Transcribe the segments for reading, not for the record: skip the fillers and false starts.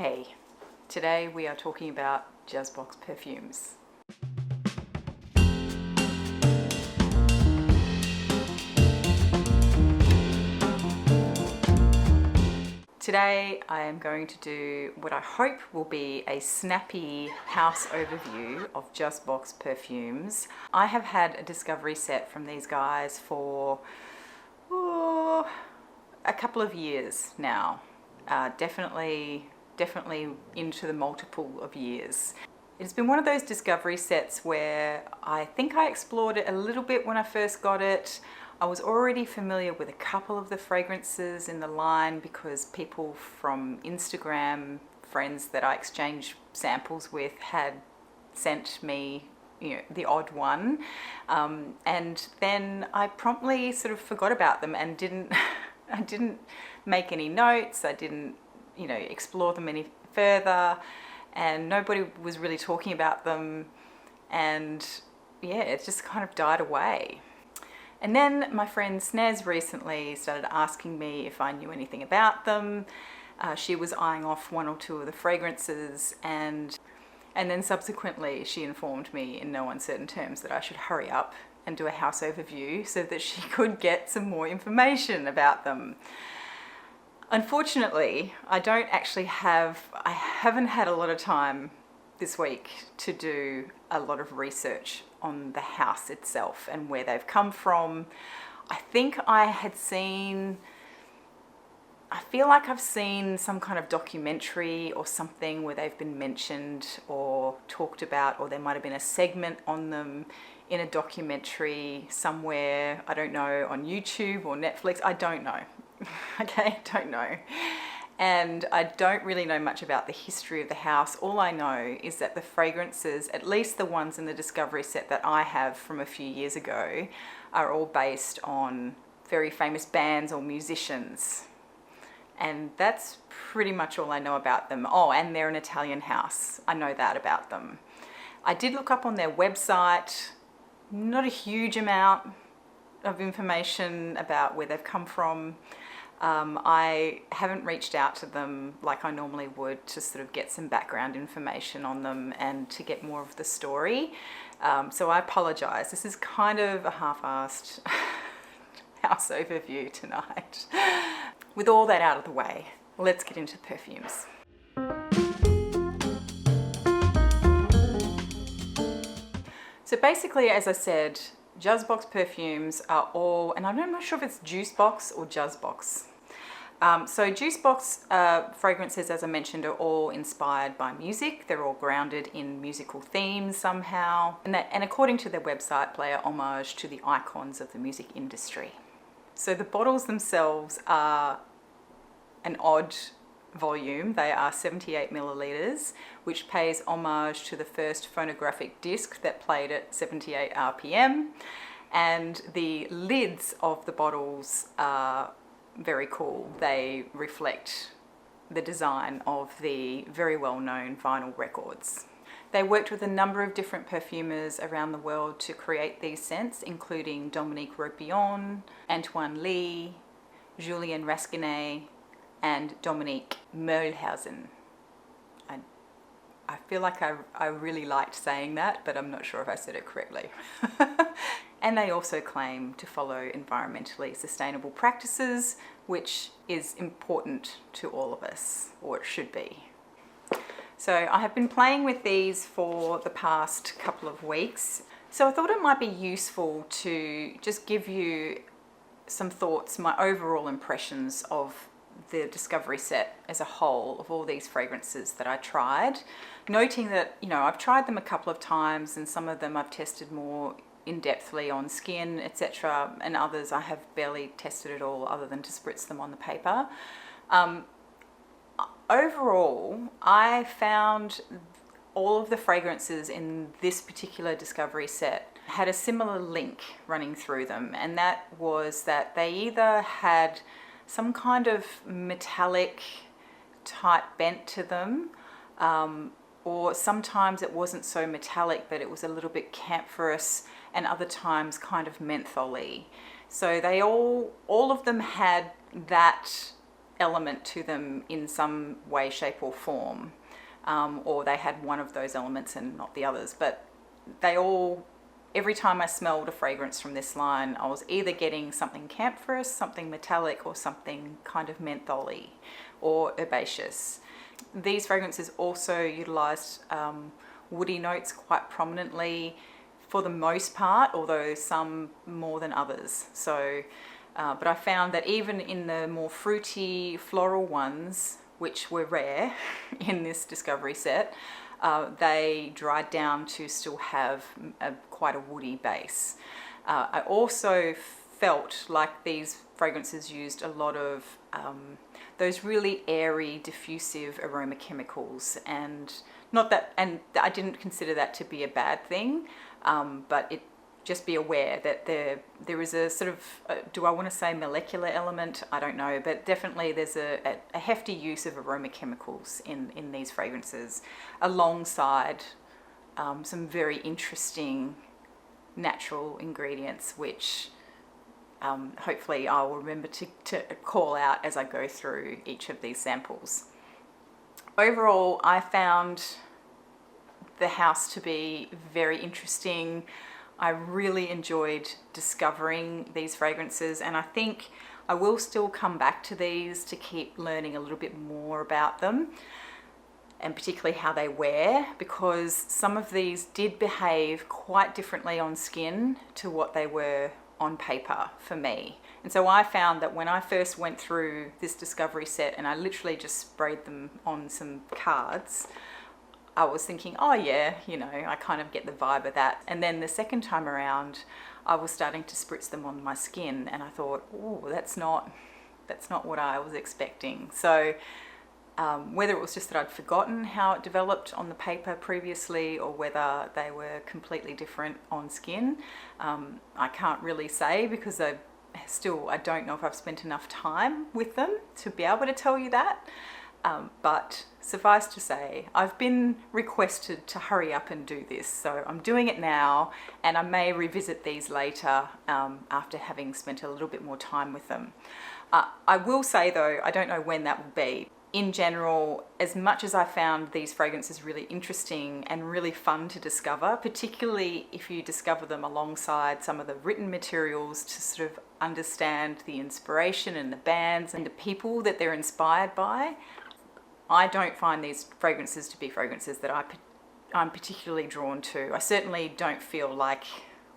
Hey, today we are talking about Jusbox Perfumes. Today I am going to do what I hope will be a snappy house overview of Jusbox Perfumes. I have had a discovery set from these guys for a couple of years now. Definitely into the multiple of years. It's been one of those discovery sets where I think I explored it a little bit when I first got it. I was already familiar with a couple of the fragrances in the line because people from Instagram, friends that I exchanged samples with, had sent me the odd one. And then I promptly sort of forgot about them and I didn't make any notes. I didn't explore them any further, and nobody was really talking about them, and yeah, it just kind of died away. And then my friend Snez recently started asking me if I knew anything about them. She was eyeing off one or two of the fragrances, and then subsequently she informed me in no uncertain terms that I should hurry up and do a house overview so that she could get some more information about them. Unfortunately, I haven't had a lot of time this week to do a lot of research on the house itself and where they've come from. I feel like I've seen some kind of documentary or something where they've been mentioned or talked about, or there might have been a segment on them in a documentary somewhere, I don't know, on YouTube or Netflix, I don't know. Okay, don't know. And I don't really know much about the history of the house. All I know is that the fragrances, at least the ones in the discovery set that I have from a few years ago, are all based on very famous bands or musicians. And that's pretty much all I know about them. Oh, and they're an Italian house. I know that about them. I did look up on their website, not a huge amount of information about where they've come from. I haven't reached out to them like I normally would to sort of get some background information on them and to get more of the story. So I apologize. This is kind of a half-assed house overview tonight. With all that out of the way, let's get into perfumes. So basically, as I said, Jusbox Perfumes are all, and I'm not sure if it's Juicebox or Jusbox. So Juicebox fragrances, as I mentioned, are all inspired by music. They're all grounded in musical themes somehow. And according to their website, play a homage to the icons of the music industry. So the bottles themselves are an odd volume. They are 78 milliliters, which pays homage to the first phonographic disc that played at 78 RPM. And the lids of the bottles are very cool. They reflect the design of the very well-known vinyl records. They worked with a number of different perfumers around the world to create these scents, including Dominique Ropion, Antoine Lee, Julien Rasquinet, and Dominique Möhlhausen. I feel like I really liked saying that, but I'm not sure if I said it correctly. And they also claim to follow environmentally sustainable practices, which is important to all of us, or it should be. So I have been playing with these for the past couple of weeks. So I thought it might be useful to just give you some thoughts, my overall impressions of the discovery set as a whole of all these fragrances that I tried, noting that I've tried them a couple of times, and some of them I've tested more in-depthly on skin, etc., and others I have barely tested at all other than to spritz them on the paper. Overall, I found all of the fragrances in this particular discovery set had a similar link running through them, and that was that they either had some kind of metallic type bent to them, or sometimes it wasn't so metallic but it was a little bit camphorous, and other times kind of mentholy. So they all of them had that element to them in some way, shape or form, or they had one of those elements and not the others. But they all, every time I smelled a fragrance from this line, I was either getting something camphorous, something metallic, or something kind of mentholy or herbaceous. These fragrances also utilised woody notes quite prominently for the most part, although some more than others. So, but I found that even in the more fruity floral ones, which were rare in this discovery set, they dried down to still have quite a woody base. I also felt like these fragrances used a lot of those really airy, diffusive aroma chemicals, and I didn't consider that to be a bad thing, but just be aware that there is a sort of, do I want to say molecular element? I don't know, but definitely there's a hefty use of aroma chemicals in these fragrances, alongside some very interesting natural ingredients, which hopefully I will remember to call out as I go through each of these samples. Overall, I found the house to be very interesting. I really enjoyed discovering these fragrances, and I think I will still come back to these to keep learning a little bit more about them, and particularly how they wear, because some of these did behave quite differently on skin to what they were on paper for me. And so I found that when I first went through this discovery set and I literally just sprayed them on some cards, I was thinking, oh yeah, you know, I kind of get the vibe of that. And then the second time around, I was starting to spritz them on my skin, and I thought, oh, that's not what I was expecting. So whether it was just that I'd forgotten how it developed on the paper previously, or whether they were completely different on skin, I can't really say, because I don't know if I've spent enough time with them to be able to tell you that. But suffice to say, I've been requested to hurry up and do this, so I'm doing it now, and I may revisit these later after having spent a little bit more time with them. I will say though, I don't know when that will be. In general, as much as I found these fragrances really interesting and really fun to discover, particularly if you discover them alongside some of the written materials to sort of understand the inspiration and the bands and the people that they're inspired by, I don't find these fragrances to be fragrances that I'm particularly drawn to. I certainly don't feel like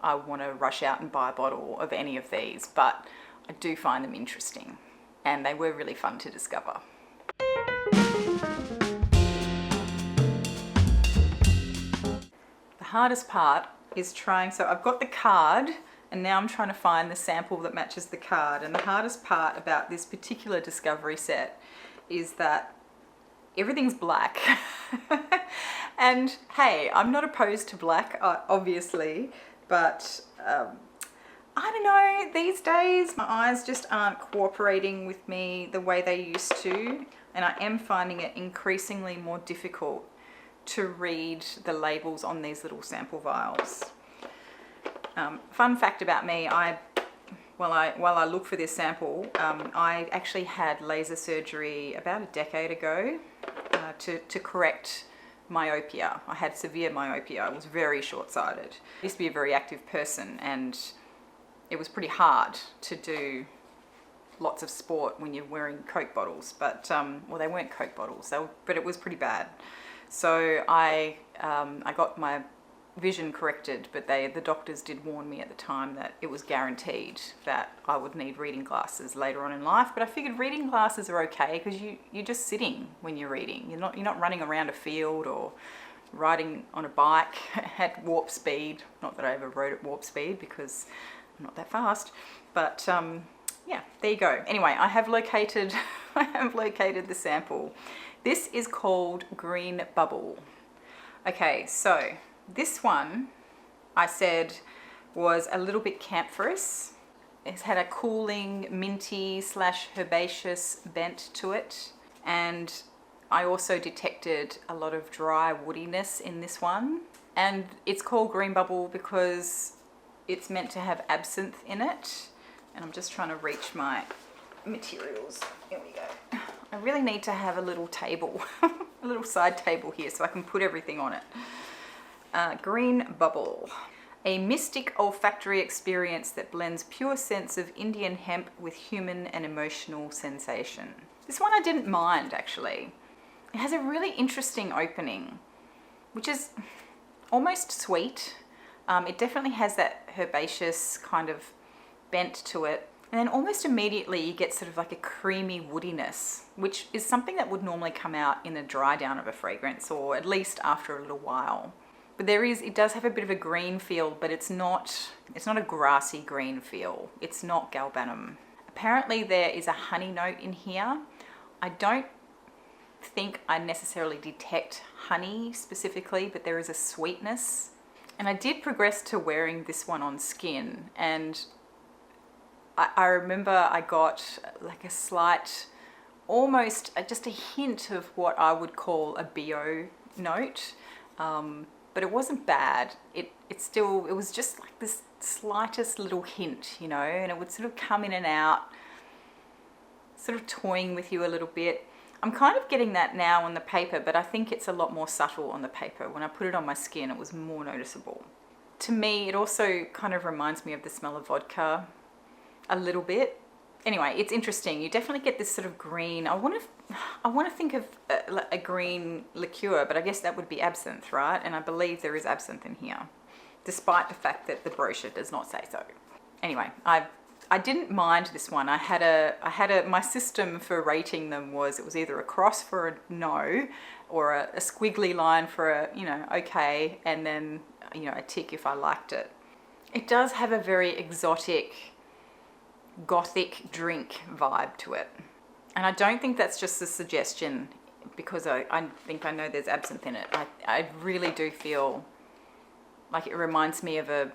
I want to rush out and buy a bottle of any of these, but I do find them interesting, and they were really fun to discover. The hardest part is so I've got the card, and now I'm trying to find the sample that matches the card. And the hardest part about this particular discovery set is that everything's black. And hey, I'm not opposed to black, obviously, but I don't know, these days my eyes just aren't cooperating with me the way they used to, and I am finding it increasingly more difficult to read the labels on these little sample vials. Fun fact about me, while I look for this sample, I actually had laser surgery about a decade ago to correct myopia. I had severe myopia. I was very short-sighted. I used to be a very active person, and it was pretty hard to do lots of sport when you're wearing Coke bottles, but well, they weren't Coke bottles, but it was pretty bad. So I got my vision corrected, but the doctors did warn me at the time that it was guaranteed that I would need reading glasses later on in life. But I figured reading glasses are okay, because you're just sitting when you're reading. You're not running around a field or riding on a bike at warp speed. Not that I ever rode at warp speed, because I'm not that fast. But yeah, there you go. Anyway, I have located the sample. This is called Green Bubble. Okay, so this one I said was a little bit camphorous. It's had a cooling, minty / herbaceous bent to it. And I also detected a lot of dry woodiness in this one. And it's called Green Bubble because it's meant to have absinthe in it. And I'm just trying to reach my materials. Here we go. I really need to have a little table, a little side table here so I can put everything on it. Green Bubble. A mystic olfactory experience that blends pure scents of Indian hemp with human and emotional sensation. This one I didn't mind, actually. It has a really interesting opening, which is almost sweet. It definitely has that herbaceous kind of bent to it. And then almost immediately you get sort of like a creamy woodiness, which is something that would normally come out in a dry down of a fragrance, or at least after a little while. But it does have a bit of a green feel, but it's not a grassy green feel. It's not galbanum. Apparently there is a honey note in here. I don't think I necessarily detect honey specifically, but there is a sweetness. And I did progress to wearing this one on skin, and I remember I got like a slight, almost just a hint of what I would call a bio note, but it wasn't bad. It was just like this slightest little hint, you know, and it would sort of come in and out, sort of toying with you a little bit. I'm kind of getting that now on the paper, but I think it's a lot more subtle on the paper. When I put it on my skin, it was more noticeable. To me, it also kind of reminds me of the smell of vodka a little bit. Anyway, it's interesting. You definitely get this sort of green. I want to think of a green liqueur, but I guess that would be absinthe, right? And I believe there is absinthe in here, despite the fact that the brochure does not say so. Anyway, I didn't mind this one. My system for rating them was, it was either a cross for a no, or a squiggly line for a, you know, okay, and then, you know, a tick if I liked it. It does have a very exotic, gothic drink vibe to it. And I don't think that's just a suggestion because I think I know there's absinthe in it. I really do feel like it reminds me of a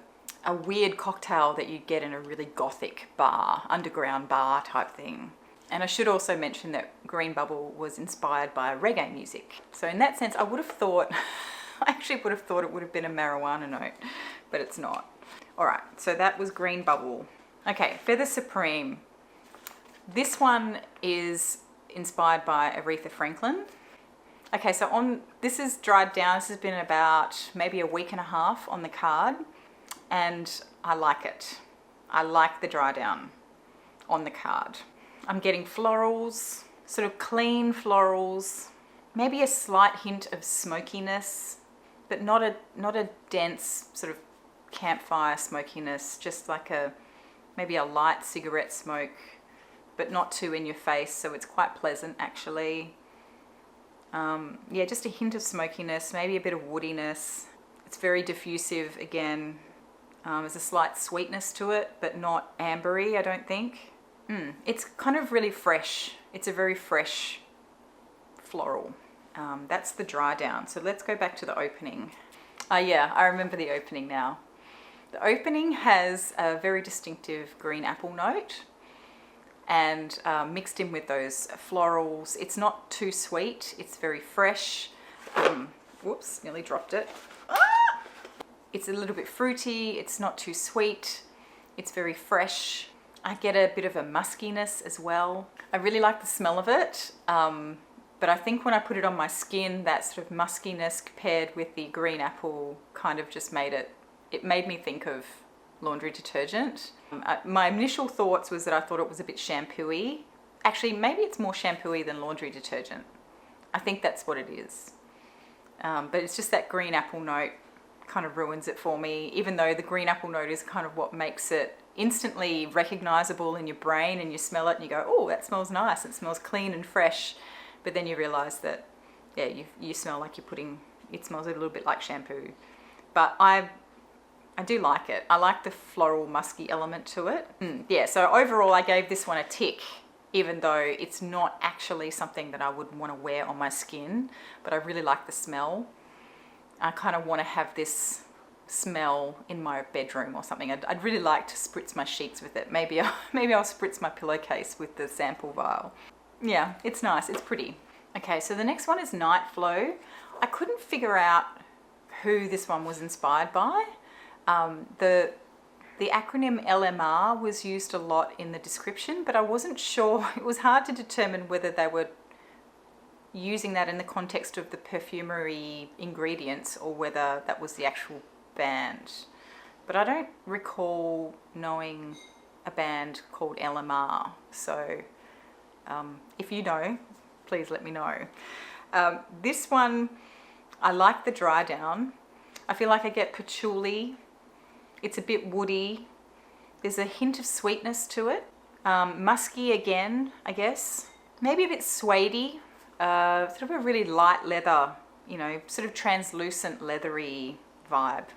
weird cocktail that you get in a really gothic bar, underground bar type thing. And I should also mention that Green Bubble was inspired by reggae music. So in that sense, I actually would have thought it would have been a marijuana note, but it's not. All right, so that was Green Bubble. Okay, Feather Supreme. This one is inspired by Aretha Franklin. Okay, so this is dried down. This has been about maybe a week and a half on the card, and I like it. I like the dry down on the card. I'm getting florals, sort of clean florals, maybe a slight hint of smokiness, but not a dense sort of campfire smokiness, just like maybe a light cigarette smoke, but not too in your face, so it's quite pleasant actually. Yeah, just a hint of smokiness, maybe a bit of woodiness. It's very diffusive again. There's a slight sweetness to it, but not ambery, I don't think. It's kind of really fresh. It's a very fresh floral. That's the dry down. So let's go back to the opening. Yeah, I remember the opening now. The opening has a very distinctive green apple note, and mixed in with those florals. It's not too sweet. It's very fresh. Whoops, nearly dropped it. It's a little bit fruity. It's not too sweet. It's very fresh. I get a bit of a muskiness as well. I really like the smell of it. But I think when I put it on my skin, that sort of muskiness paired with the green apple kind of just made me think of laundry detergent. My initial thoughts was that I thought it was a bit shampoo-y. Actually, maybe it's more shampoo-y than laundry detergent. I think that's what it is. But it's just that green apple note kind of ruins it for me, even though the green apple note is kind of what makes it instantly recognizable in your brain, and you smell it and you go, oh, that smells nice. It smells clean and fresh. But then you realize that, yeah, you smell like it smells a little bit like shampoo. But I do like it. I like the floral musky element to it. Yeah, so overall I gave this one a tick, even though it's not actually something that I would want to wear on my skin, but I really like the smell. I kind of want to have this smell in my bedroom or something. I'd really like to spritz my sheets with it. Maybe I'll spritz my pillowcase with the sample vial. Yeah, it's nice, it's pretty. Okay, so the next one is Night Flow. I couldn't figure out who this one was inspired by. The acronym LMR was used a lot in the description, but I wasn't sure. It was hard to determine whether they were using that in the context of the perfumery ingredients or whether that was the actual band. But I don't recall knowing a band called LMR. So if you know, please let me know. This one, I like the dry down. I feel like I get patchouli. It's a bit woody. There's a hint of sweetness to it. Musky again, I guess. Maybe a bit suede-y. Sort of a really light leather, you know, sort of translucent leathery vibe.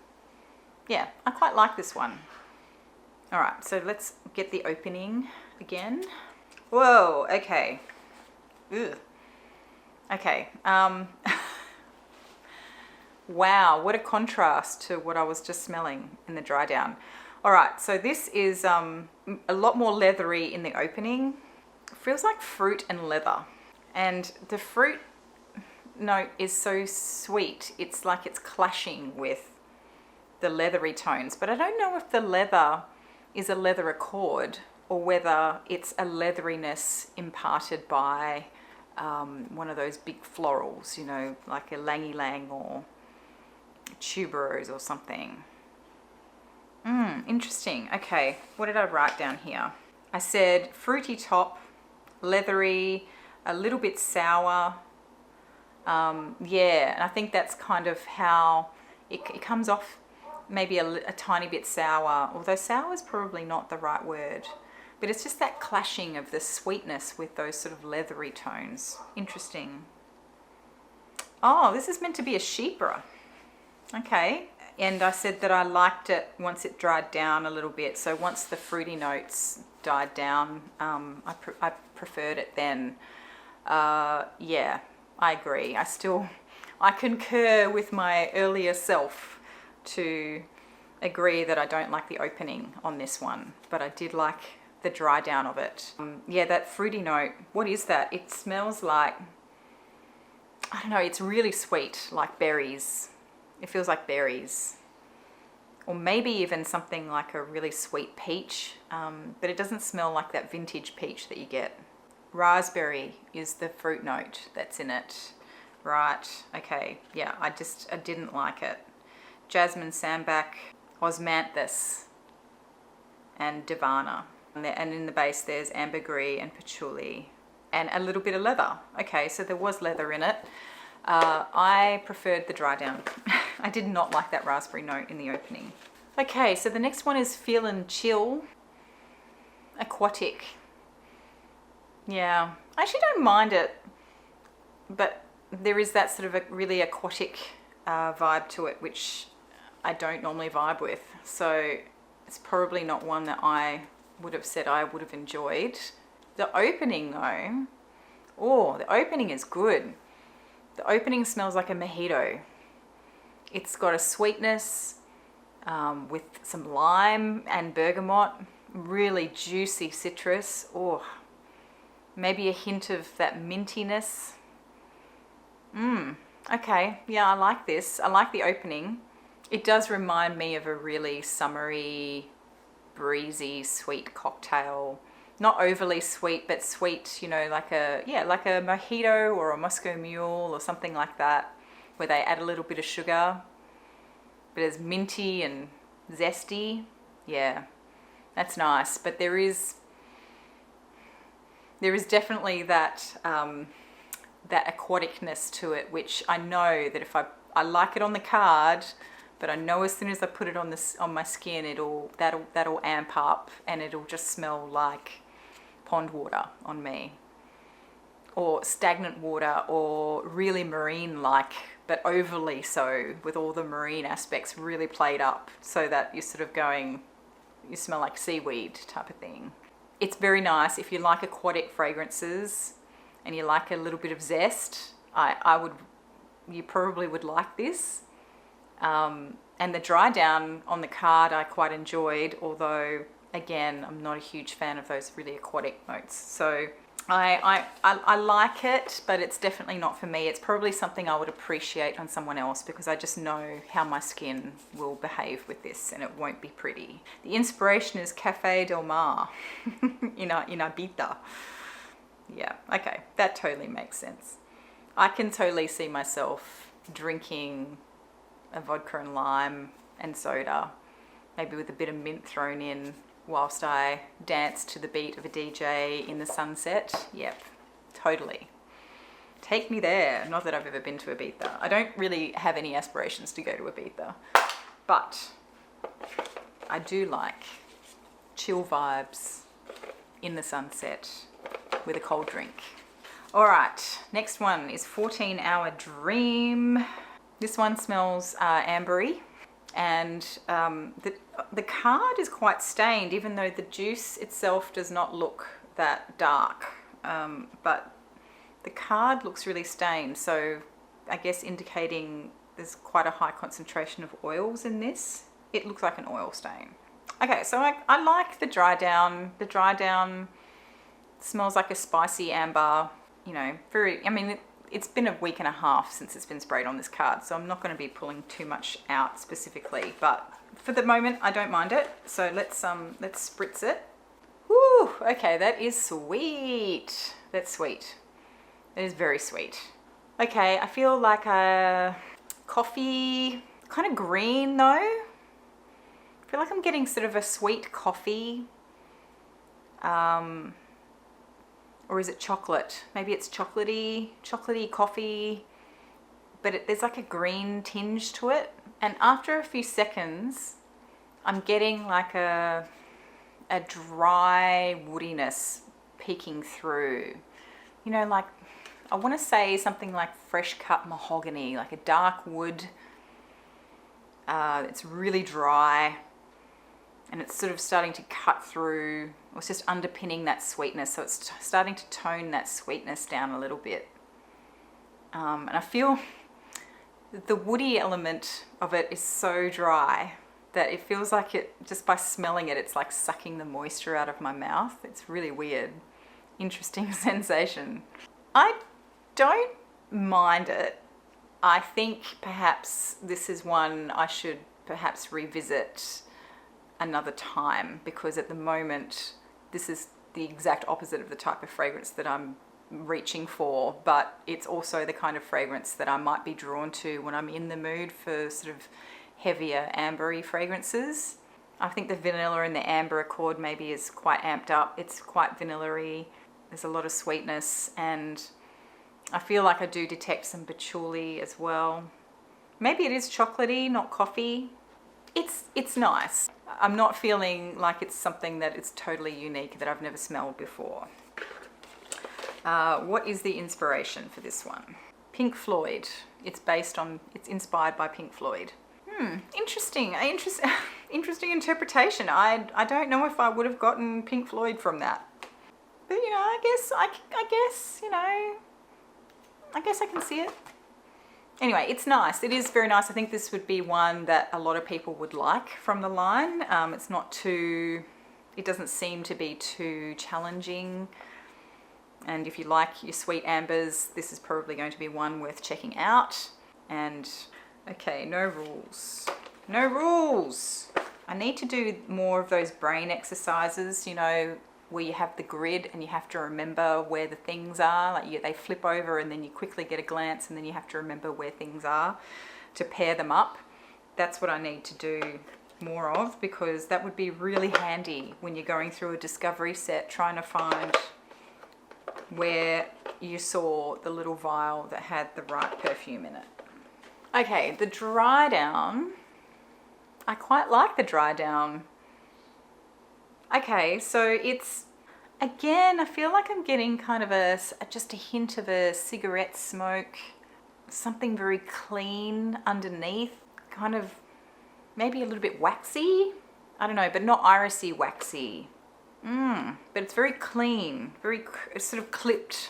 Yeah, I quite like this one. All right, so let's get the opening again. Whoa, okay. Ugh. Okay. Wow, what a contrast to what I was just smelling in the dry down. All right, so this is a lot more leathery in the opening. It feels like fruit and leather. And the fruit note is so sweet. It's like it's clashing with the leathery tones. But I don't know if the leather is a leather accord or whether it's a leatheriness imparted by one of those big florals, you know, like a Langy Lang or tuberose or something. Interesting. Okay, what did I write down here? I said fruity top, leathery, a little bit sour. Yeah, and I think that's kind of how it comes off, maybe a tiny bit sour, although sour is probably not the right word. But it's just that clashing of the sweetness with those sort of leathery tones. Interesting. Oh, this is meant to be a chypre. Okay, and I said that I liked it once it dried down a little bit. So once the fruity notes died down, I preferred it then. Yeah, I agree. I concur with my earlier self to agree that I don't like the opening on this one, but I did like the dry down of it. Yeah, that fruity note, what is that? It smells like, I don't know, it's really sweet, like berries. It feels like berries, or maybe even something like a really sweet peach, but it doesn't smell like that vintage peach that you get. Raspberry is the fruit note that's in it. Right, okay, yeah, I didn't like it. Jasmine, sambac, osmanthus, and divana. And in the base there's ambergris and patchouli and a little bit of leather. Okay, so there was leather in it. I preferred the dry down. I did not like that raspberry note in the opening. Okay, so the next one is Feel and Chill, aquatic. Yeah, I actually don't mind it, but there is that sort of a really aquatic vibe to it, which I don't normally vibe with. So it's probably not one that I would have said I would have enjoyed. The opening though, oh, the opening is good. The opening smells like a mojito. It's got a sweetness with some lime and bergamot, really juicy citrus. Oh, maybe a hint of that mintiness. Okay, yeah, I like this. I like the opening. It does remind me of a really summery, breezy, sweet cocktail. Not overly sweet, but sweet, you know, like a mojito or a Moscow Mule or something like that, where they add a little bit of sugar, but it's minty and zesty. Yeah, that's nice. But there is definitely that that aquaticness to it, which I know that if I like it on the card, but I know as soon as I put it on my skin, that'll amp up and it'll just smell like pond water on me, or stagnant water, or really marine-like, but overly so, with all the marine aspects really played up, so that you're sort of going, you smell like seaweed type of thing. It's very nice if you like aquatic fragrances and you like a little bit of zest. You probably would like this. And the dry down on the card I quite enjoyed, although again, I'm not a huge fan of those really aquatic notes. So I like it, but it's definitely not for me. It's probably something I would appreciate on someone else because I just know how my skin will behave with this and it won't be pretty. The inspiration is Cafe Del Mar in Ibiza. Yeah, okay, that totally makes sense. I can totally see myself drinking a vodka and lime and soda, maybe with a bit of mint thrown in, whilst I dance to the beat of a DJ in the sunset. Yep, totally. Take me there. Not that I've ever been to Ibiza. I don't really have any aspirations to go to Ibiza, but I do like chill vibes in the sunset with a cold drink. All right, next one is 14 Hour Dream. This one smells ambery. And the card is quite stained, even though the juice itself does not look that dark. But the card looks really stained, so I guess indicating there's quite a high concentration of oils in this. It looks like an oil stain. Okay, so I like the dry down. The dry down smells like a spicy amber, you know, it's been a week and a half since it's been sprayed on this card, so I'm not going to be pulling too much out specifically, but for the moment I don't mind it. So let's spritz it. Woo, okay, that is sweet. That's sweet. That is very sweet. Okay, I feel like a coffee, kind of green though. I feel like I'm getting sort of a sweet coffee. Or is it chocolate? Maybe it's chocolatey coffee, but there's like a green tinge to it. And after a few seconds, I'm getting like a dry woodiness peeking through. You know, like, I want to say something like fresh cut mahogany, like a dark wood. It's really dry. And it's sort of starting to cut through, or it's just underpinning that sweetness. So it's starting to tone that sweetness down a little bit. And I feel the woody element of it is so dry that it feels like it, just by smelling it, it's like sucking the moisture out of my mouth. It's really weird. Interesting sensation. I don't mind it. I think perhaps this is one I should perhaps revisit another time, because at the moment this is the exact opposite of the type of fragrance that I'm reaching for, but it's also the kind of fragrance that I might be drawn to when I'm in the mood for sort of heavier ambery fragrances. I think the vanilla and the amber accord maybe is quite amped up. It's quite vanilla-y. There's a lot of sweetness, and I feel like I do detect some patchouli as well. Maybe it is chocolatey, not coffee. It's nice. I'm not feeling like it's something that is totally unique that I've never smelled before. What is the inspiration for this one? Pink Floyd. It's inspired by Pink Floyd. Interesting. Interesting interpretation. I don't know if I would have gotten Pink Floyd from that. But you know, I guess, you know, I guess I can see it. Anyway, it's nice. It is very nice. I think this would be one that a lot of people would like from the line. It's not too, it doesn't seem to be too challenging. And if you like your sweet ambers, this is probably going to be one worth checking out. And okay, no rules. No rules. I need to do more of those brain exercises, you know, where you have the grid and you have to remember where the things are. Like they flip over and then you quickly get a glance and then you have to remember where things are to pair them up. That's what I need to do more of, because that would be really handy when you're going through a discovery set trying to find where you saw the little vial that had the right perfume in it. Okay, the dry down. I quite like the dry down. Okay, so it's, again, I feel like I'm getting kind of just a hint of a cigarette smoke, something very clean underneath, kind of maybe a little bit waxy. I don't know, but not irisy waxy. But it's very clean, it's sort of clipped.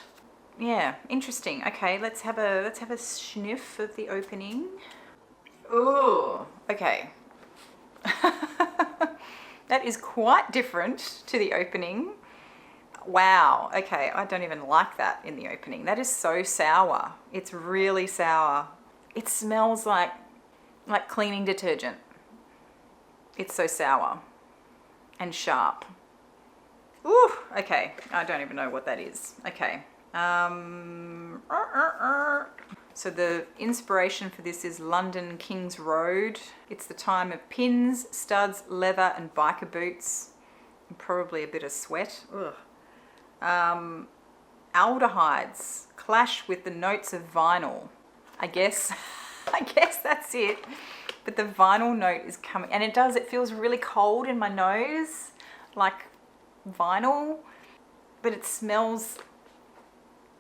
Yeah, interesting. Okay, let's have a sniff of the opening. Oh, okay. That is quite different to the opening. Wow, okay, I don't even like that in the opening. That is so sour. It's really sour. It smells like cleaning detergent. It's so sour and sharp. Ooh, okay, I don't even know what that is. Okay. So the inspiration for this is London King's Road. It's the time of pins, studs, leather and biker boots. And probably a bit of sweat. Ugh. Aldehydes clash with the notes of vinyl. I guess that's it. But the vinyl note is coming, and it feels really cold in my nose, like vinyl, but it smells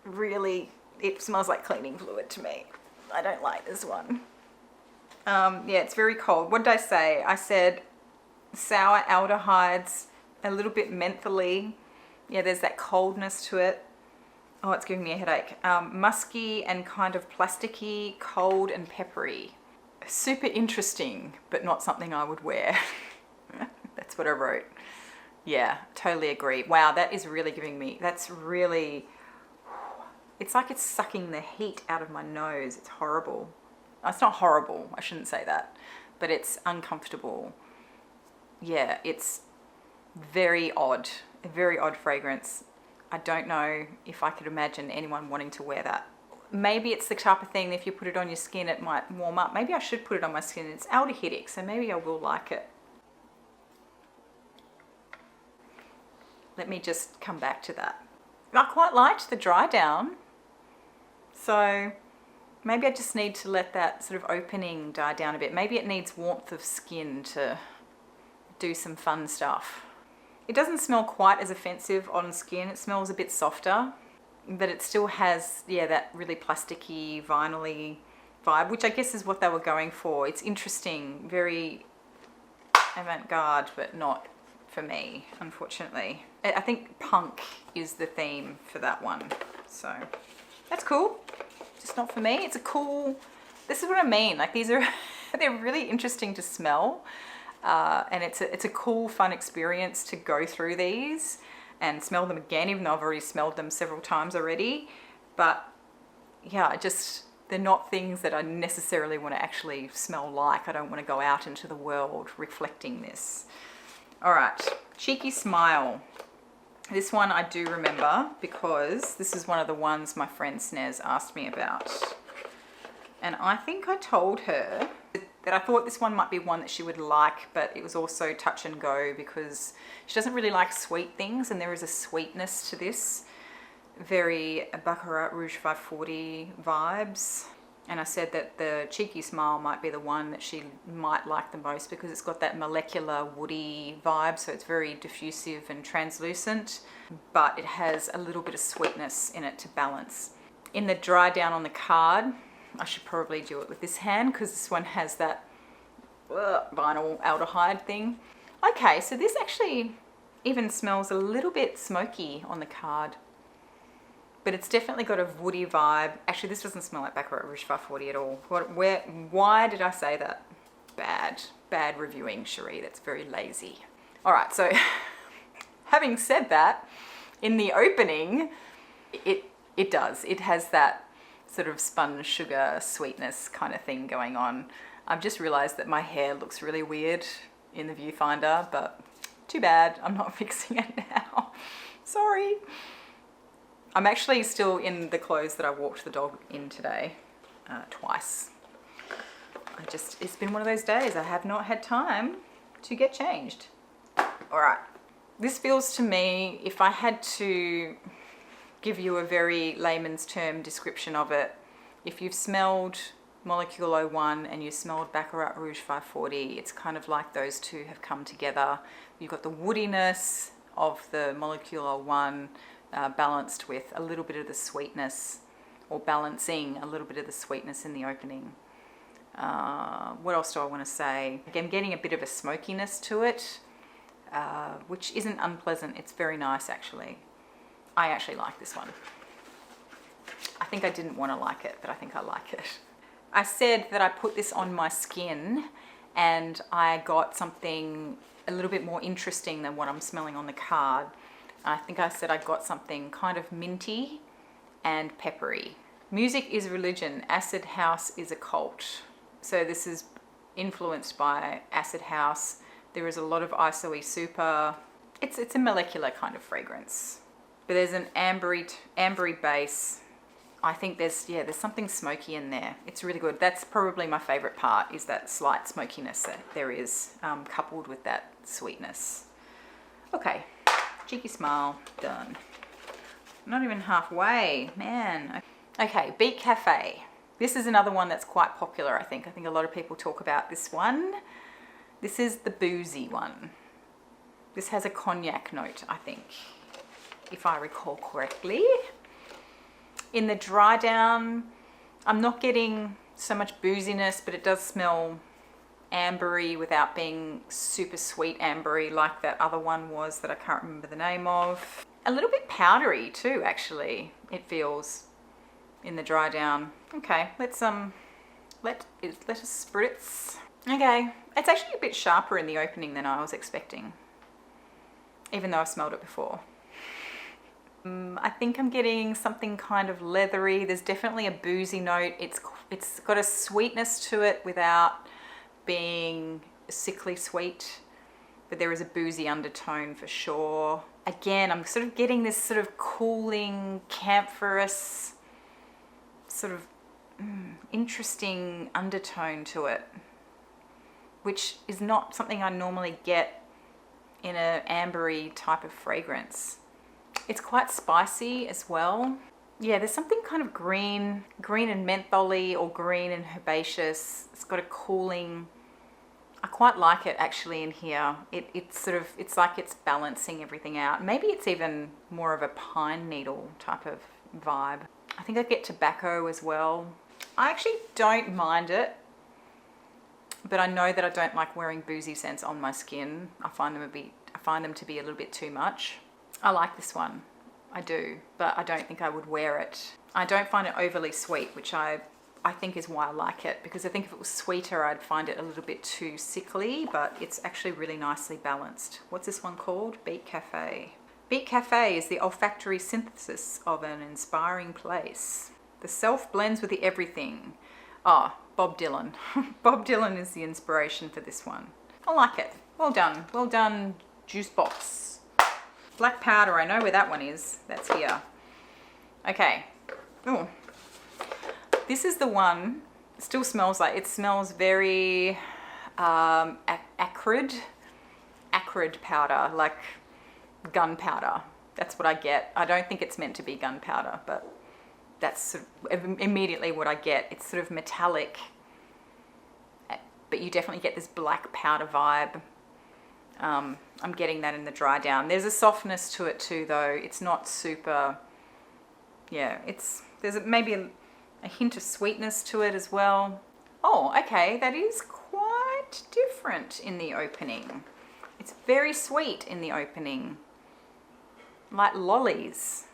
like cleaning fluid to me. I don't like this one. Yeah, it's very cold. What did I say? I said sour aldehydes, a little bit mentholy. Yeah, there's that coldness to it. Oh, it's giving me a headache. Musky and kind of plasticky, cold and peppery. Super interesting, but not something I would wear. That's what I wrote. Yeah, totally agree. Wow, that is really it's like it's sucking the heat out of my nose. It's horrible. It's not horrible, I shouldn't say that, but it's uncomfortable. Yeah, it's very odd, a very odd fragrance. I don't know if I could imagine anyone wanting to wear that. Maybe it's the type of thing that if you put it on your skin, it might warm up. Maybe I should put it on my skin. It's aldehydic, so maybe I will like it. Let me just come back to that. I quite liked the dry down. So maybe I just need to let that sort of opening die down a bit. Maybe it needs warmth of skin to do some fun stuff. It doesn't smell quite as offensive on skin. It smells a bit softer, but it still has, yeah, that really plasticky, vinyl-y vibe, which I guess is what they were going for. It's interesting, very avant-garde, but not for me, unfortunately. I think punk is the theme for that one. So that's cool. Just not for me. It's a cool, this is what I mean. Like these are, they're really interesting to smell. And it's a cool, fun experience to go through these and smell them again, even though I've already smelled them several times already. But yeah, they're not things that I necessarily want to actually smell like. I don't want to go out into the world reflecting this. All right, Cheeky Smile. This one I do remember because this is one of the ones my friend Snez asked me about. And I think I told her that I thought this one might be one that she would like, but it was also touch and go because she doesn't really like sweet things, and there is a sweetness to this. Very Baccarat Rouge 540 vibes. And I said that the Cheeky Smile might be the one that she might like the most because it's got that molecular woody vibe, so it's very diffusive and translucent, but it has a little bit of sweetness in it to balance. In the dry down on the card, I should probably do it with this hand because this one has that vinyl aldehyde thing. Okay, so this actually even smells a little bit smoky on the card, but it's definitely got a woody vibe. Actually, this doesn't smell like Baccarat Rouge 540 at all. Why did I say that? Bad reviewing, Cherie. That's very lazy. All right, so having said that, in the opening, it does. It has that sort of spun sugar sweetness kind of thing going on. I've just realized that my hair looks really weird in the viewfinder, but too bad. I'm not fixing it now. Sorry. I'm actually still in the clothes that I walked the dog in today, twice. It's been one of those days. I have not had time to get changed. All right. This feels to me, if I had to give you a very layman's term description of it, if you've smelled Molecule 01 and you smelled Baccarat Rouge 540, it's kind of like those two have come together. You've got the woodiness of the Molecule 01 balanced with a little bit of the sweetness, or balancing a little bit of the sweetness in the opening. What else do I want to say? I'm getting a bit of a smokiness to it, which isn't unpleasant. It's very nice, actually. I actually like this one. I think I didn't want to like it, but I think I like it. I said that I put this on my skin and I got something a little bit more interesting than what I'm smelling on the card. I think I said I got something kind of minty and peppery. Music is religion, acid house is a cult. So this is influenced by acid house. There is a lot of isoe super. It's a molecular kind of fragrance. But there's an ambery base. I think there's something smoky in there. It's really good. That's probably my favorite part, is that slight smokiness that there is, coupled with that sweetness. Okay, cheeky smile, done. Not even halfway, man. Okay, Beat Cafe. This is another one that's quite popular, I think. I think a lot of people talk about this one. This is the boozy one. This has a cognac note, I think, if I recall correctly. In the dry down, I'm not getting so much booziness, but it does smell ambery without being super sweet ambery like that other one was that I can't remember the name of. A little bit powdery too, actually, it feels in the dry down. Okay, let's let us spritz. Okay, it's actually a bit sharper in the opening than I was expecting, even though I've smelled it before. I think I'm getting something kind of leathery. There's definitely a boozy note. It's got a sweetness to it without being sickly sweet, but there is a boozy undertone for sure. Again, I'm sort of getting this sort of cooling, camphorous, sort of interesting undertone to it, which is not something I normally get in an ambery type of fragrance. It's quite spicy as well. Yeah, there's something kind of green and mentholy, or green and herbaceous. It's got a cooling, I quite like it actually in here. It's like it's balancing everything out. Maybe it's even more of a pine needle type of vibe. I think I get tobacco as well. I actually don't mind it, but I know that I don't like wearing boozy scents on my skin. I find them to be a little bit too much. I like this one, I do, but I don't think I would wear it. I don't find it overly sweet, which I think is why I like it, because I think if it was sweeter, I'd find it a little bit too sickly, but it's actually really nicely balanced. What's this one called? Beat Cafe. Beat Cafe is the olfactory synthesis of an inspiring place. The self blends with the everything. Ah, Bob Dylan. Bob Dylan is the inspiration for this one. I like it. Well done. Well done, Jusbox. Black powder, I know where that one is. That's here. Okay. Oh, this is the one. It still smells like, it smells very acrid powder, like gunpowder. That's what I get. I don't think it's meant to be gunpowder, but that's sort of immediately what I get. It's sort of metallic, but you definitely get this black powder vibe. I'm getting that in the dry down. There's a softness to it too, though. It's not super, yeah, there's maybe a hint of sweetness to it as well. Oh, okay, that is quite different in the opening. It's very sweet in the opening, like lollies.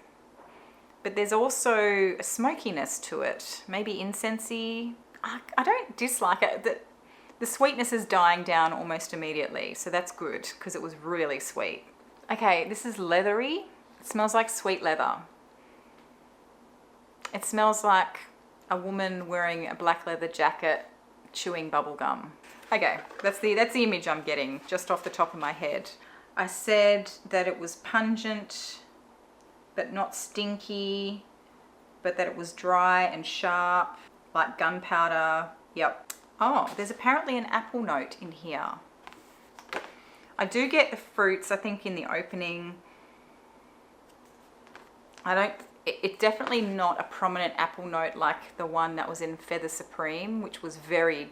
But there's also a smokiness to it, maybe incensey. I don't dislike it. The sweetness is dying down almost immediately, so that's good, because it was really sweet. Okay, this is leathery. It smells like sweet leather. It smells like a woman wearing a black leather jacket chewing bubble gum. Okay, that's the image I'm getting just off the top of my head. I said that it was pungent, but not stinky, but that it was dry and sharp, like gunpowder. Yep. Oh, there's apparently an apple note in here. I do get the fruits, I think, in the opening. It's definitely not a prominent apple note like the one that was in Feather Supreme, which was very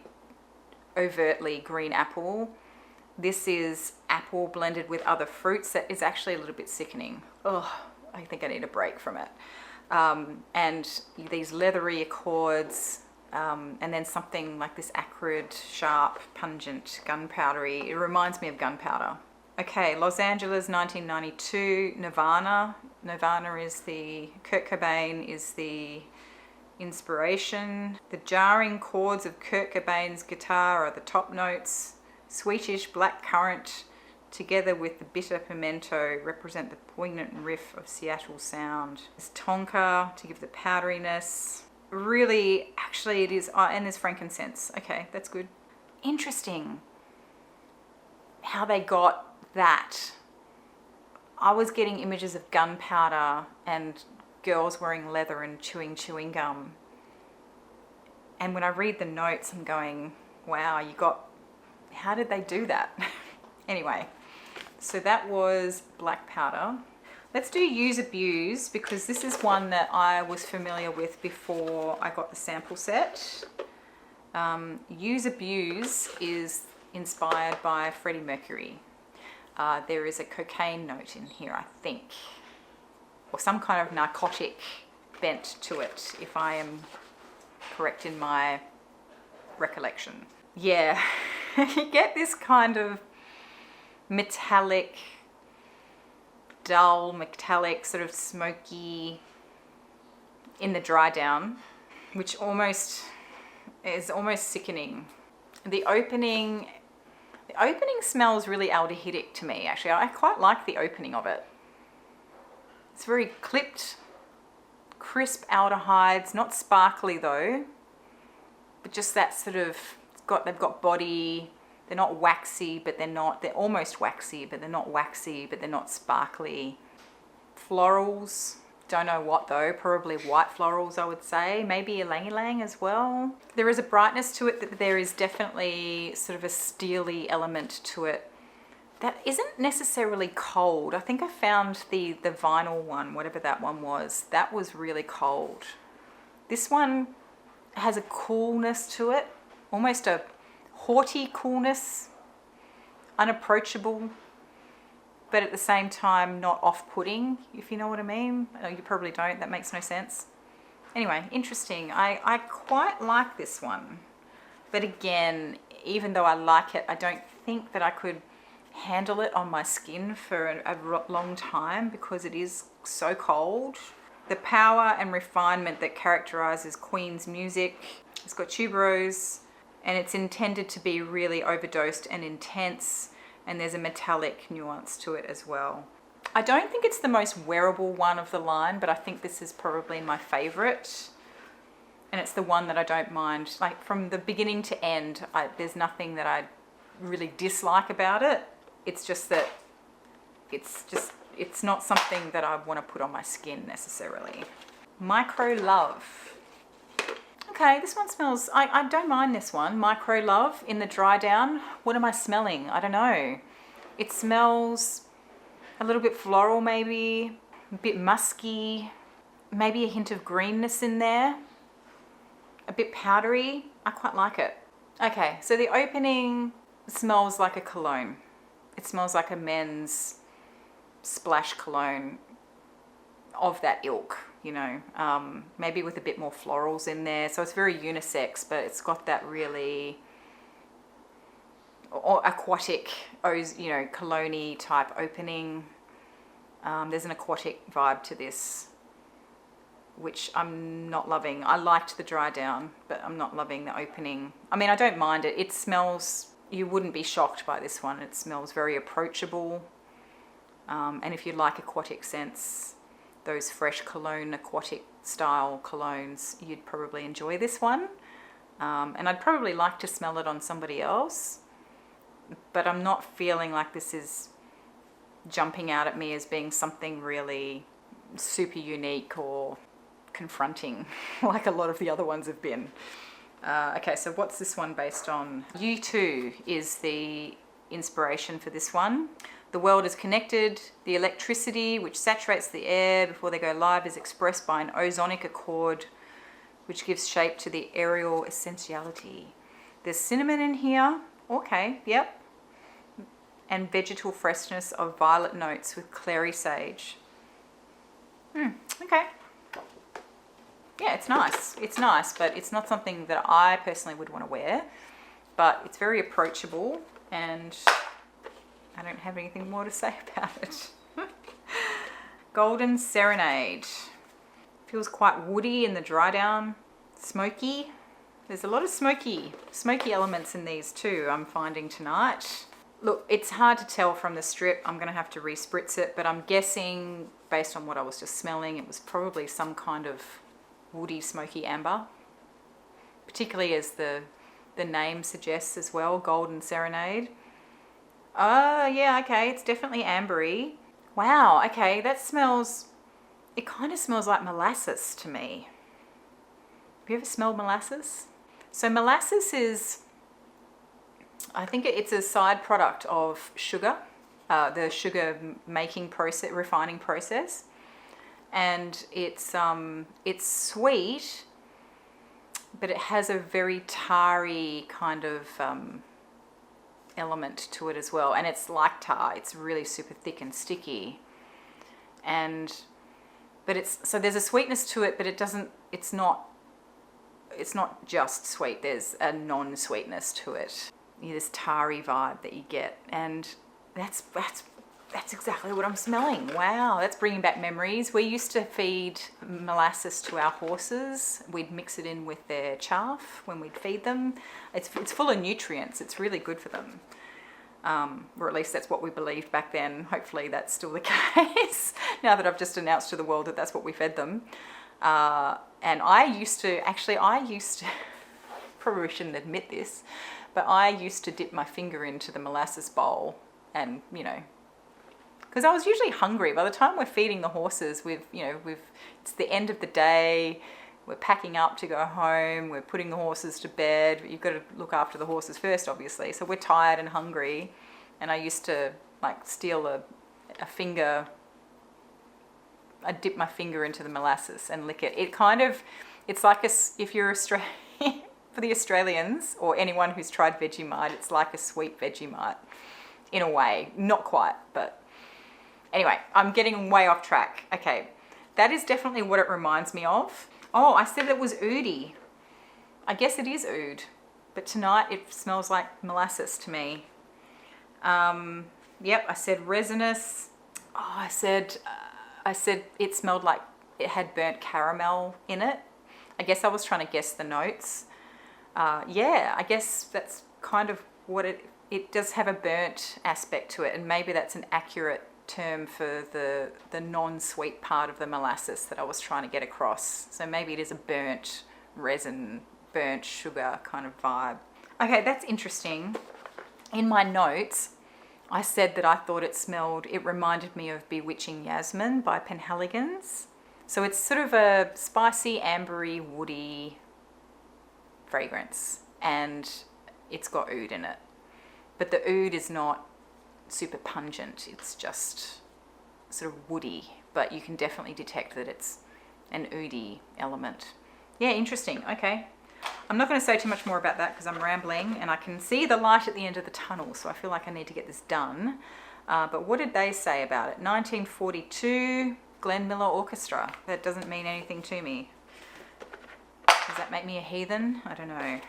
overtly green apple. This is apple blended with other fruits that is actually a little bit sickening. Oh, I think I need a break from it. And these leathery accords, and then something like this acrid, sharp, pungent, gunpowdery. It reminds me of gunpowder. Okay, Los Angeles, 1992, Nirvana. Nirvana is Kurt Cobain is the inspiration. The jarring chords of Kurt Cobain's guitar are the top notes. Sweetish black currant together with the bitter pimento, represent the poignant riff of Seattle sound. There's tonka to give the powderiness. Really, actually it is, and there's frankincense. Okay, that's good. Interesting how they got that. I was getting images of gunpowder and girls wearing leather and chewing gum. And when I read the notes, I'm going, wow, how did they do that? Anyway, so that was black powder. Let's do use abuse, because this is one that I was familiar with before I got the sample set. Use abuse is inspired by Freddie Mercury. There is a cocaine note in here, I think, or some kind of narcotic bent to it, if I am correct in my recollection. Yeah, you get this kind of metallic, dull metallic, sort of smoky in the dry down, which is almost sickening. The opening smells really aldehydic to me, actually. I quite like the opening of it. It's very clipped, crisp aldehydes, not sparkly though, but just that sort of, they've got body. They're not waxy, but they're almost waxy, but they're not waxy, but they're not sparkly. Florals, don't know what though, probably white florals I would say, maybe ylang ylang as well. There is a brightness to it, that there is definitely sort of a steely element to it that isn't necessarily cold. I think I found the vinyl one, whatever that one was, that was really cold. This one has a coolness to it, almost a haughty coolness, unapproachable, but at the same time not off-putting, if you know what I mean. You probably don't, that makes no sense. Anyway, interesting. I quite like this one, but again, even though I like it, I don't think that I could handle it on my skin for a long time because it is so cold. The power and refinement that characterizes Queen's music, it's got tuberose, and it's intended to be really overdosed and intense, and there's a metallic nuance to it as well. I don't think it's the most wearable one of the line, but I think this is probably my favorite, and it's the one that I don't mind. Like from the beginning to end, there's nothing that I really dislike about it. It's just that it's not something that I want to put on my skin necessarily. Micro Love. Okay, this one smells, I don't mind this one. Micro Love in the dry down. What am I smelling? I don't know. It smells a little bit floral maybe, a bit musky, maybe a hint of greenness in there, a bit powdery. I quite like it. Okay, so the opening smells like a cologne. It smells like a men's splash cologne of that ilk. You know, maybe with a bit more florals in there. So it's very unisex, but it's got that really aquatic, you know, cologne-y type opening. There's an aquatic vibe to this, which I'm not loving. I liked the dry down, but I'm not loving the opening. I mean, I don't mind it. It smells, you wouldn't be shocked by this one. It smells very approachable. And if you like aquatic scents, those fresh cologne, aquatic style colognes, you'd probably enjoy this one. And I'd probably like to smell it on somebody else, but I'm not feeling like this is jumping out at me as being something really super unique or confronting like a lot of the other ones have been. Okay, so what's this one based on? U2 is the inspiration for this one. The world is connected. The electricity which saturates the air before they go live is expressed by an ozonic accord which gives shape to the aerial essentiality. There's cinnamon in here. Okay, yep. And vegetal freshness of violet notes with clary sage. Okay. Yeah, it's nice. It's nice, but it's not something that I personally would want to wear. But it's very approachable, and I don't have anything more to say about it. Golden Serenade. Feels quite woody in the dry down. Smoky. There's a lot of smoky elements in these too, I'm finding tonight. Look, it's hard to tell from the strip. I'm going to have to re-spritz it, but I'm guessing, based on what I was just smelling, it was probably some kind of woody, smoky amber, particularly as the name suggests as well, Golden Serenade. Oh, yeah, okay, it's definitely ambery. Wow, okay, that smells, it kind of smells like molasses to me. Have you ever smelled molasses? So molasses is, I think it's a side product of sugar, the sugar making process, refining process. And it's sweet, but it has a very tarry kind of element to it as well. And it's like tar, it's really super thick and sticky. But so there's a sweetness to it, but it's not just sweet, there's a non-sweetness to it. This tarry vibe that you get, and that's exactly what I'm smelling. Wow, that's bringing back memories. We used to feed molasses to our horses. We'd mix it in with their chaff when we'd feed them. It's full of nutrients. It's really good for them. Or at least that's what we believed back then. Hopefully that's still the case now that I've just announced to the world that that's what we fed them. And I used to, probably shouldn't admit this, but I used to dip my finger into the molasses bowl and, because I was usually hungry. By the time we're feeding the horses, it's the end of the day, we're packing up to go home, we're putting the horses to bed. You've got to look after the horses first, obviously. So we're tired and hungry. And I used to steal a finger, I'd dip my finger into the molasses and lick it. It's like if you're Australian, for the Australians or anyone who's tried Vegemite, it's like a sweet Vegemite in a way. Not quite, but anyway, I'm getting way off track. Okay, that is definitely what it reminds me of. Oh, I said it was oudy. I guess it is oud, but tonight it smells like molasses to me. Yep, I said resinous. Oh, I said it smelled like it had burnt caramel in it. I guess I was trying to guess the notes. Yeah, I guess that's kind of what it does have a burnt aspect to it, and maybe that's an accurate term for the non-sweet part of the molasses that I was trying to get across. So maybe it is a burnt resin, burnt sugar kind of vibe. Okay, that's interesting. In my notes, I said that I thought it reminded me of Bewitching Yasmin by Penhaligon's. So it's sort of a spicy, ambery, woody fragrance, and it's got oud in it. But the oud is not super pungent, it's just sort of woody, but you can definitely detect that it's an oudy element. Yeah, interesting. Okay. I'm not going to say too much more about that because I'm rambling and I can see the light at the end of the tunnel, so I feel like I need to get this done. But what did they say about it? 1942, Glenn Miller Orchestra. That doesn't mean anything to me. Does that make me a heathen? I don't know.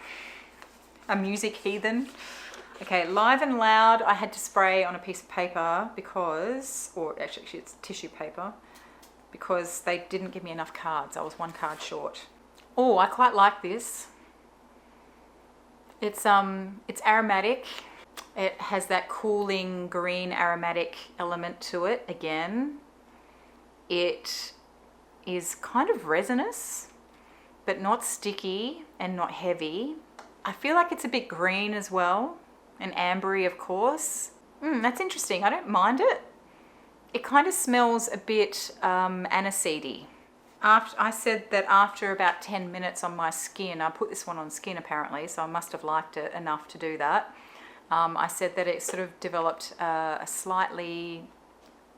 A music heathen? Okay, Live and Loud, I had to spray on a piece of paper or actually it's tissue paper, because they didn't give me enough cards. I was one card short. Oh, I quite like this. It's aromatic. It has that cooling green aromatic element to it again. It is kind of resinous, but not sticky and not heavy. I feel like it's a bit green as well, and ambery, of course. That's interesting. I don't mind it. It kind of smells a bit aniseedy. I said that after about 10 minutes on my skin, I put this one on skin apparently, so I must have liked it enough to do that. I said that it sort of developed a slightly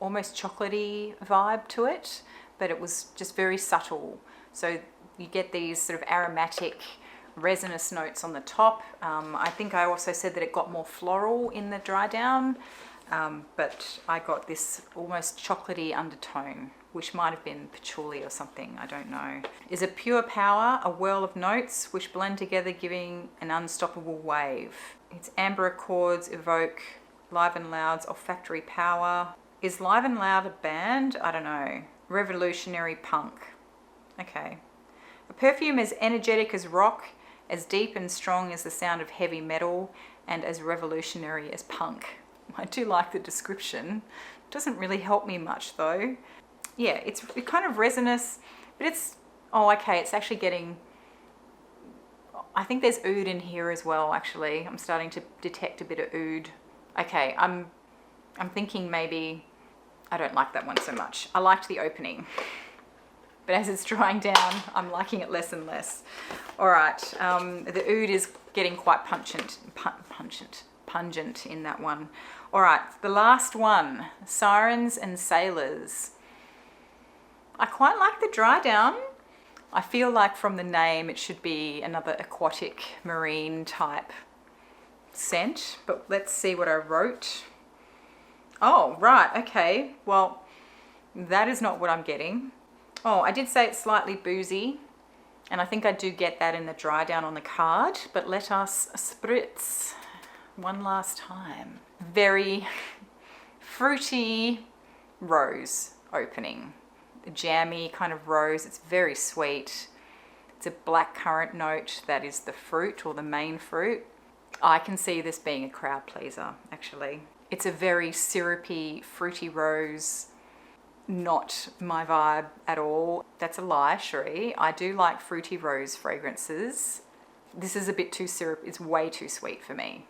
almost chocolatey vibe to it, but it was just very subtle. So you get these sort of aromatic, resinous notes on the top. I think I also said that it got more floral in the dry down, but I got this almost chocolatey undertone, which might have been patchouli or something, I don't know. Is a pure power, a whirl of notes which blend together, giving an unstoppable wave. Its amber accords evoke Live and Loud's olfactory power. Is Live and Loud a band? I don't know. Revolutionary punk. Okay. A perfume as energetic as rock, as deep and strong as the sound of heavy metal, and as revolutionary as punk. I do like the description. It doesn't really help me much though. Yeah, it's kind of resinous, but it's, oh okay, it's actually getting, I think there's oud in here as well actually. I'm starting to detect a bit of oud. Okay, I'm thinking maybe I don't like that one so much. I liked the opening, but as it's drying down, I'm liking it less and less. All right, the oud is getting quite pungent in that one. All right, the last one, Sirens and Sailors. I quite like the dry down. I feel like from the name it should be another aquatic marine type scent, but let's see what I wrote. Oh, right, okay. Well, that is not what I'm getting. Oh, I did say it's slightly boozy, and I think I do get that in the dry down on the card, but let us spritz one last time. Very fruity rose opening. A jammy kind of rose. It's very sweet. It's a black currant note that is the fruit or the main fruit. I can see this being a crowd pleaser, actually. It's a very syrupy, fruity rose. Not my vibe at all. That's a lie, Cherie. I do like fruity rose fragrances. This is a bit too syrupy. It's way too sweet for me.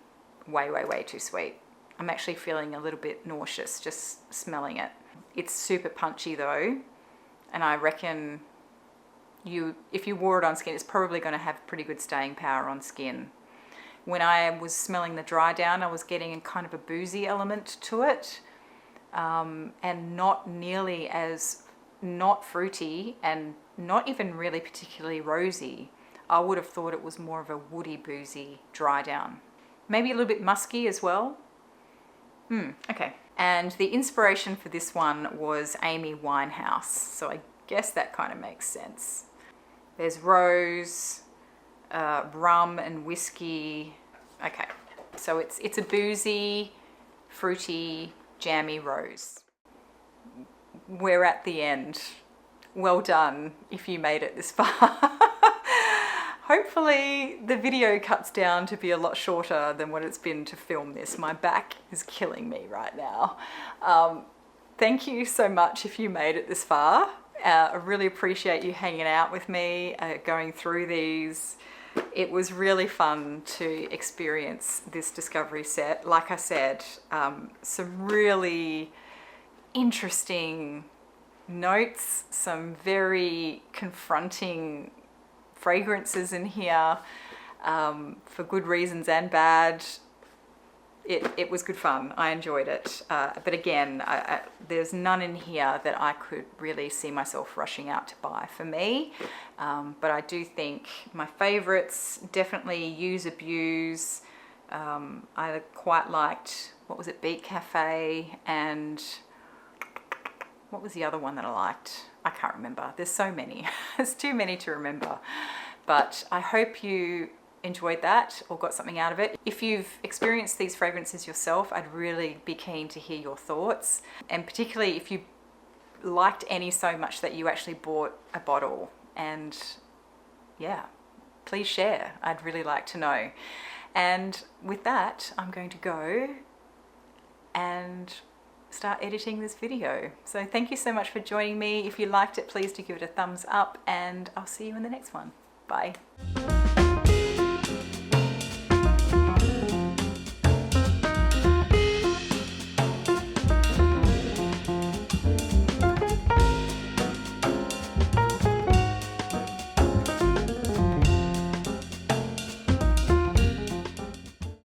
Way, way, way too sweet. I'm actually feeling a little bit nauseous just smelling it. It's super punchy though. And I reckon if you wore it on skin, it's probably going to have pretty good staying power on skin. When I was smelling the dry down, I was getting a kind of a boozy element to it, and not nearly as not fruity and not even really particularly rosy. I would have thought it was more of a woody, boozy dry down. Maybe a little bit musky as well. Okay. And the inspiration for this one was Amy Winehouse, so I guess that kind of makes sense. There's rose, rum and whiskey. Okay, so it's a boozy, fruity, jammy rose. We're at the end. Well done if you made it this far. Hopefully the video cuts down to be a lot shorter than what it's been to film this. My back is killing me right now. Thank you so much if you made it this far. I really appreciate you hanging out with me, going through these. It was really fun to experience this discovery set. Like I said, some really interesting notes, some very confronting fragrances in here, for good reasons and bad. It was good fun. I enjoyed it. But again, there's none in here that I could really see myself rushing out to buy for me. But I do think my favorites, definitely Use Abuse. I quite liked, what was it, Beat Cafe, and what was the other one that I liked? I can't remember. There's so many. There's too many to remember. But I hope you enjoyed that or got something out of it. If you've experienced these fragrances yourself, I'd really be keen to hear your thoughts. And particularly if you liked any so much that you actually bought a bottle. And yeah, please share. I'd really like to know. And with that, I'm going to go and start editing this video. So thank you so much for joining me. If you liked it, please do give it a thumbs up, and I'll see you in the next one. Bye.